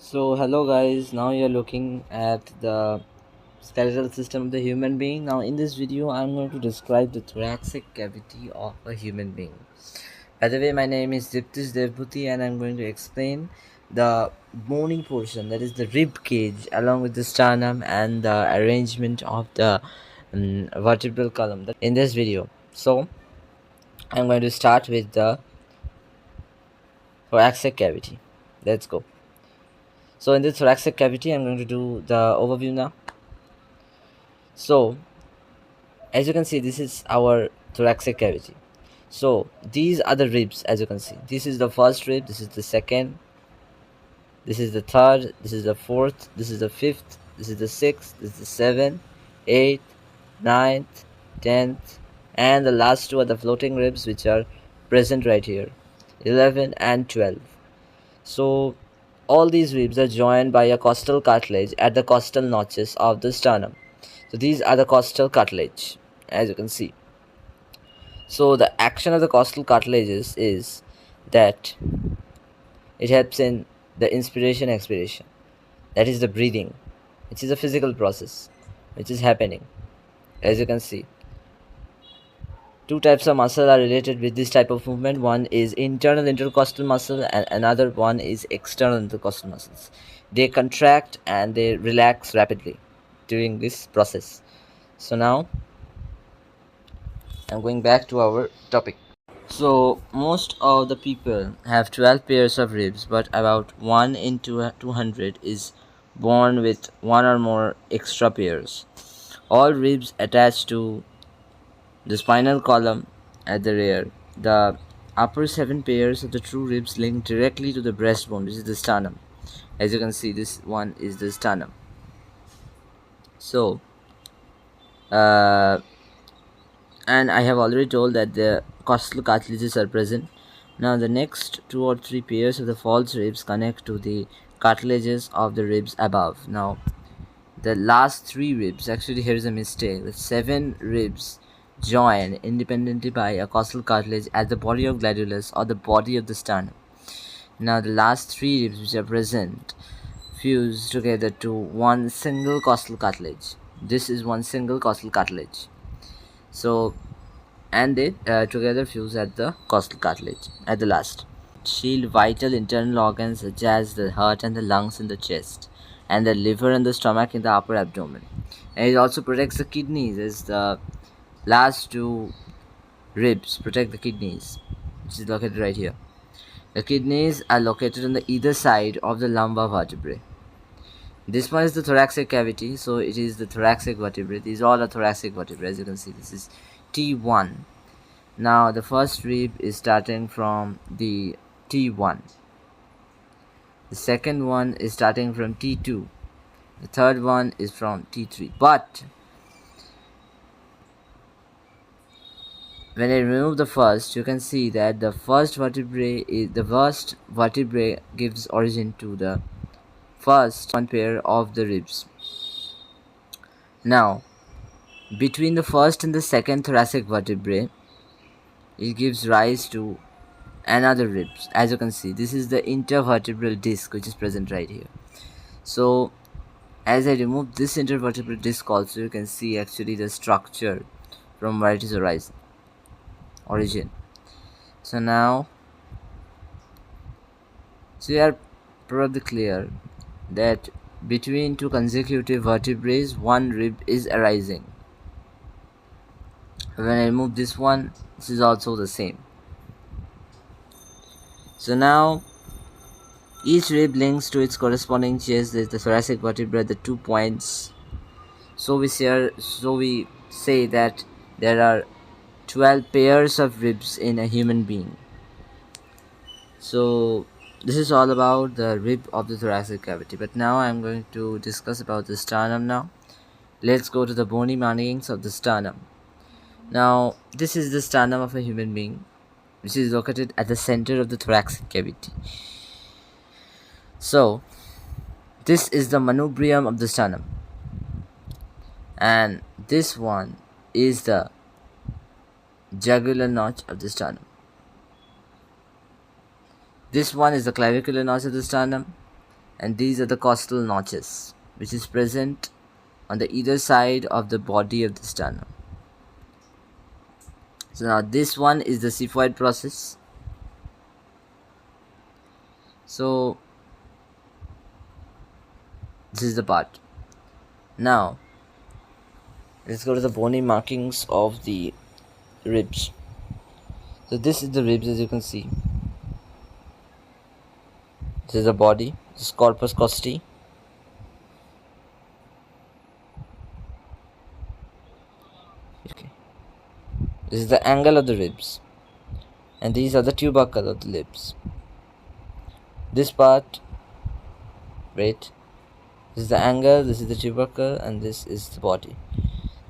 So hello guys, now you're looking at the skeletal system of the human being. Now in this video I'm going to describe the thoracic cavity of a human being. By the way, my name is Diptish Devbhuti and I'm going to explain the bony portion, that is the rib cage, along with the sternum and the arrangement of the vertebral column in this video. So I'm going to start with the thoracic cavity. Let's go. So in the thoracic cavity I'm going to do the overview now. So as you can see, this is our thoracic cavity. So these are the ribs. As you can see, this is the first rib, this is the second, this is the third, this is the fourth, this is the fifth, this is the sixth, this is the seventh, eighth, ninth, 10th, and the last two are the floating ribs, which are present right here, 11 and 12. So all these ribs are joined by a costal cartilage at the costal notches of the sternum. So these are the costal cartilage, as you can see. So the action of the costal cartilages is that it helps in the inspiration expiration, that is the breathing, which is a physical process which is happening. As you can see, two types of muscle are related with this type of movement. One is internal intercostal muscle and another one is external intercostal muscles. They contract and they relax rapidly during this process. So now I'm going back to our topic. So most of the people have 12 pairs of ribs, but about 1 in 200 is born with one or more extra pairs. All ribs attached to the spinal column at the rear. The upper 7 pairs of the true ribs link directly to the breastbone, which is the sternum. As you can see, this one is the sternum. So and I have already told that the costal cartilages are present. Now the next 2 or 3 pairs of the false ribs connect to the cartilages of the ribs above. Now the last 3 ribs, actually here is a mistake, the 7 ribs join independently by a costal cartilage at the body of glandulus or the body of the sternum. Now the last 3 ribs which are present fuse together to one single costal cartilage. This is one single costal cartilage. So and they together fuse at the costal cartilage at the last. Shield vital internal organs such as the heart and the lungs in the chest, and the liver and the stomach in the upper abdomen. And it also protects the kidneys, as the last 2 ribs protect the kidneys, which is located right here. The kidneys are located on the either side of the lumbar vertebrae. This one is the thoracic cavity, so it is the thoracic vertebrae. These all are thoracic vertebrae. As you can see, this is T1. Now the first rib is starting from the T1. The second one is starting from T2. The third one is from T3. But when I remove the first, you can see that the first vertebrae gives origin to the first 1 pair of the ribs. Now between the first and the second thoracic vertebrae, it gives rise to another ribs. As you can see, this is the intervertebral disc which is present right here. So as I remove this intervertebral disc also, you can see actually the structure from where it is origin. So now, so you are probably clear that between 2 consecutive vertebrae, 1 rib is arising. When I remove this one, this is also the same. So now each rib links to its corresponding chest. There is the thoracic vertebra at the 2 points. So we say that there are 12 pairs of ribs in a human being. So this is all about the rib of the thoracic cavity. But now I'm going to discuss about the sternum now. Let's go to the bony markings of the sternum. Now this is the sternum of a human being, which is located at the center of the thoracic cavity. So this is the manubrium of the sternum, and this one is the jugular notch of the sternum. This one is the clavicular notch of the sternum, and these are the costal notches, which is present on the either side of the body of the sternum. So now this one is the xiphoid process. So this is the part. Now let's go to the bony markings of the ribs. So this is the ribs, as you can see. This is the body. This is corpus costi. Okay. This is the angle of the ribs, and these are the tubercle of the ribs. This part, wait, this is the angle, this is the tubercle, and this is the body.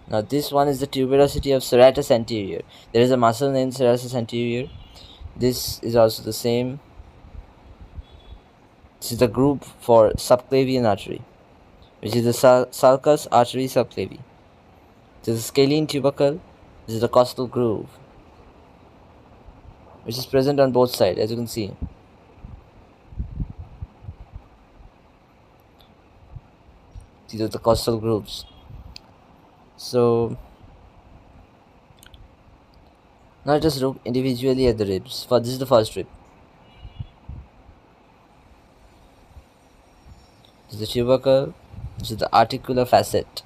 Now this one is the tuberosity of serratus anterior. There is a muscle named serratus anterior. This is also the same. This is the groove for subclavian artery, which is the sulcus artery subclavi. This is the scalene tubercle. This is the costal groove, which is present on both sides, as you can see. These are the costal grooves. So now let us look individually at the ribs. This is the first rib. This is the tubercle. This is the articular facet.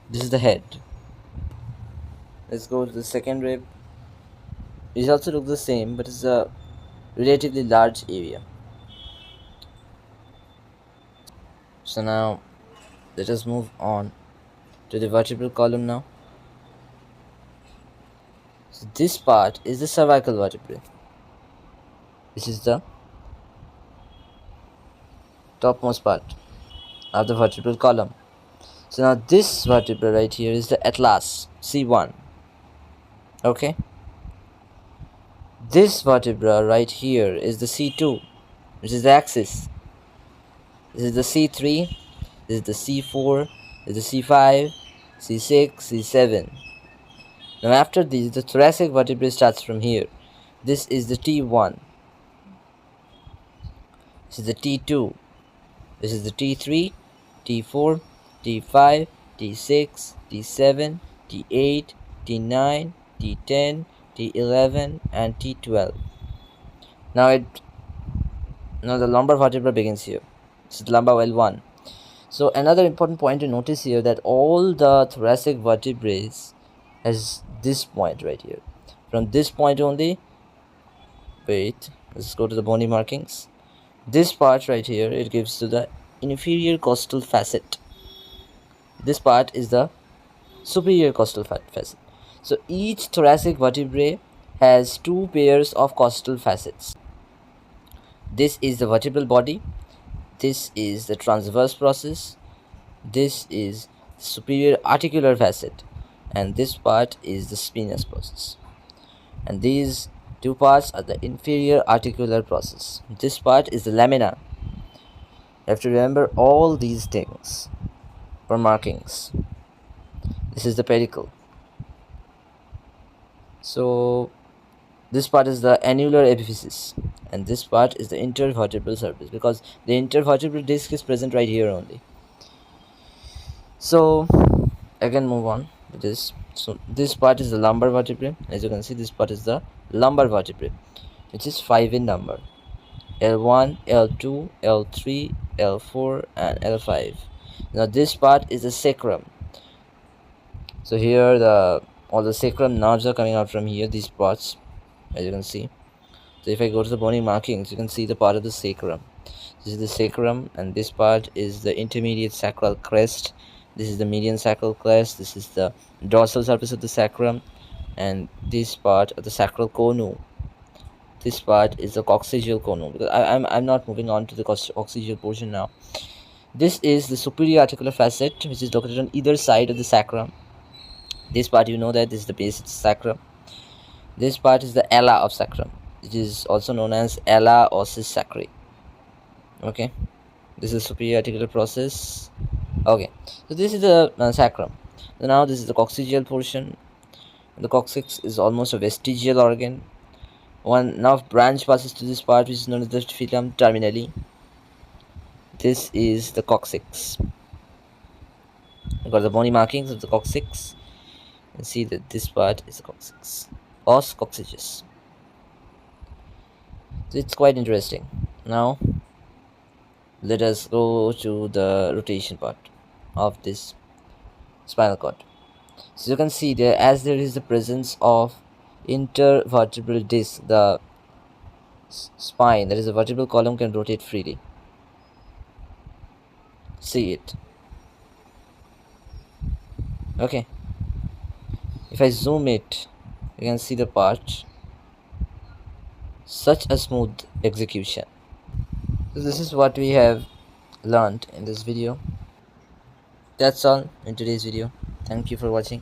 This is the head. Let's go to the second rib. It also looks the same, but it's a relatively large area. So now let us move on to the vertebral column now. So this part is the cervical vertebrae. This is the topmost part of the vertebral column. So now this vertebra right here is the atlas, C1. Okay. This vertebra right here is the C2, which is the axis. This is the C3, this is the C4, this is the C5, C6, C7. Now after this, the thoracic vertebrae starts from here. This is the T1. This is the T2. This is the T3, T4, T5, T6, T7, T8, T9, T10, T11, and T12. Now the lumbar vertebra begins here. This is lumbar L1. So another important point to notice here, that all the thoracic vertebrae has this point right here. From this point only, wait, let's go to the bony markings. This part right here, it gives to the inferior costal facet. This part is the superior costal facet. So each thoracic vertebrae has two pairs of costal facets. This is the vertebral body. This is the transverse process. This is superior articular facet, and this part is the spinous process. And these two parts are the inferior articular process. This part is the lamina. You have to remember all these things for markings. This is the pedicle. So this part is the annular epiphysis, and this part is the intervertebral surface, because the intervertebral disc is present right here only. So again, move on to this. So this part is the lumbar vertebrae. As you can see, this part is the lumbar vertebrae, which is 5 in number: L1, L2, L3, L4, and L5. Now this part is the sacrum. So here all the sacrum nerves are coming out from here, these parts, as you can see. So if I go to the bony markings, you can see the part of the sacrum. This is the sacrum, and this part is the intermediate sacral crest. This is the median sacral crest. This is the dorsal surface of the sacrum, and this part of the sacral conum. This part is the coccygeal conum. Because I'm not moving on to the coccygeal portion now. This is the superior articular facet, which is located on either side of the sacrum. This part, you know that this is the base of the sacrum. This part is the ala of sacrum, which is also known as ala ossis sacri. Okay, this is superior articular process. Okay, so this is the sacrum. So now this is the coccygeal portion. The coccyx is almost a vestigial organ. One now branch passes to this part which is known as the filum terminally. This is the coccyx. You've got the bony markings of the coccyx. You can see that this part is the coccyx. Os coccygeus. So it's quite interesting. Now let us go to the rotation part of this spinal cord. So you can see there, as there is the presence of intervertebral disc, the spine, that is the vertebral column, can rotate freely. See it. Okay, if I zoom it, you can see the part. Such a smooth execution. So this is what we have learned in this video. That's all in today's video. Thank you for watching.